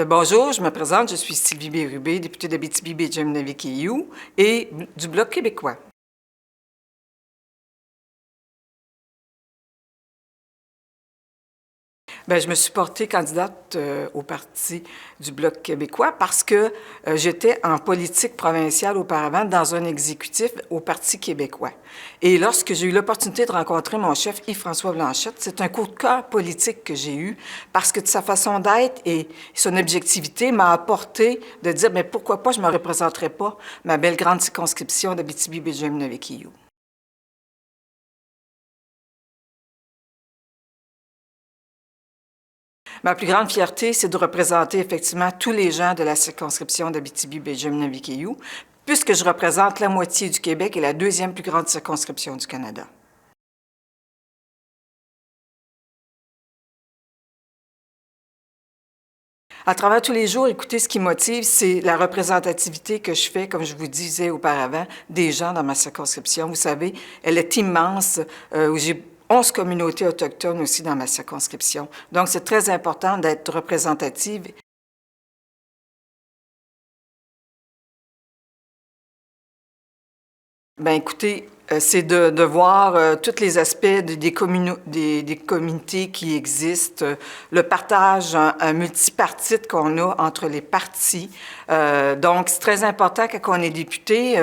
Bonjour, je me présente, je suis Sylvie Bérubé, députée d'Abitibi-Baie-James-Navy-Keyou et du Bloc québécois. Je me suis portée candidate au Parti du Bloc québécois parce que j'étais en politique provinciale auparavant dans un exécutif au Parti québécois. Et lorsque j'ai eu l'opportunité de rencontrer mon chef Yves-François Blanchette, c'est un coup de cœur politique que j'ai eu parce que de sa façon d'être et son objectivité m'a apporté de dire mais pourquoi pas je ne me représenterais pas ma belle grande circonscription d'Abitibi-Baie-James-Navy-Keyou. Ma plus grande fierté, c'est de représenter effectivement tous les gens de la circonscription d'Abitibi-Baie-James-Navy-Keyou, puisque je représente la moitié du Québec et la deuxième plus grande circonscription du Canada. À travers tous les jours, écoutez, ce qui motive, c'est la représentativité que je fais, comme je vous disais auparavant, des gens dans ma circonscription. Vous savez, elle est immense. J'ai 11 communautés autochtones aussi dans ma circonscription. Donc, c'est très important d'être représentative. Écoutez, c'est de voir tous les aspects des communautés qui existent, le partage multipartite qu'on a entre les partis. Donc, c'est très important quand on est député.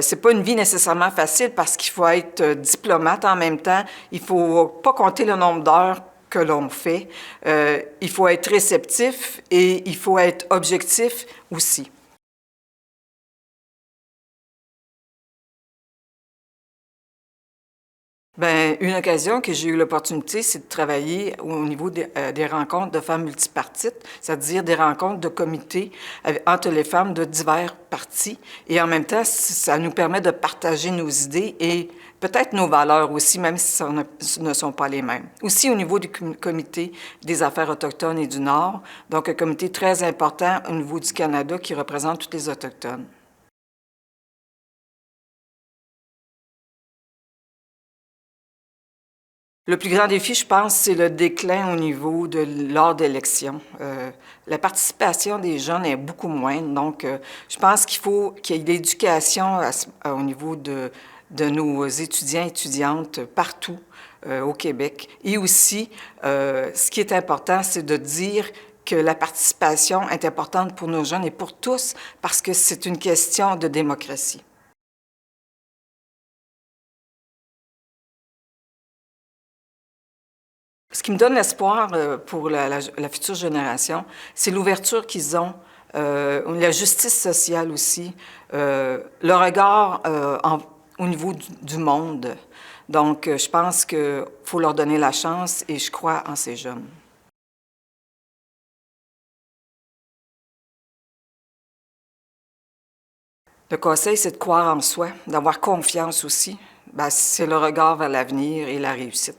C'est pas une vie nécessairement facile parce qu'il faut être diplomate en même temps. Il faut pas compter le nombre d'heures que l'on fait. Il faut être réceptif et il faut être objectif aussi. Une occasion que j'ai eu l'opportunité, c'est de travailler au niveau des rencontres de femmes multipartites, c'est-à-dire des rencontres de comités entre les femmes de divers partis. Et en même temps, ça nous permet de partager nos idées et peut-être nos valeurs aussi, même si ce ne sont pas les mêmes. Aussi au niveau du comité des affaires autochtones et du Nord, donc un comité très important au niveau du Canada qui représente tous les Autochtones. Le plus grand défi, je pense, c'est le déclin au niveau de lors d'élections. La participation des jeunes est beaucoup moindre, donc je pense qu'il faut qu'il y ait l'éducation au niveau de nos étudiants et étudiantes partout au Québec. Et aussi, ce qui est important, c'est de dire que la participation est importante pour nos jeunes et pour tous parce que c'est une question de démocratie. Ce qui me donne l'espoir pour la future génération, c'est l'ouverture qu'ils ont, la justice sociale aussi, le regard au niveau du monde. Donc, je pense qu'il faut leur donner la chance et je crois en ces jeunes. Le conseil, c'est de croire en soi, d'avoir confiance aussi. C'est le regard vers l'avenir et la réussite.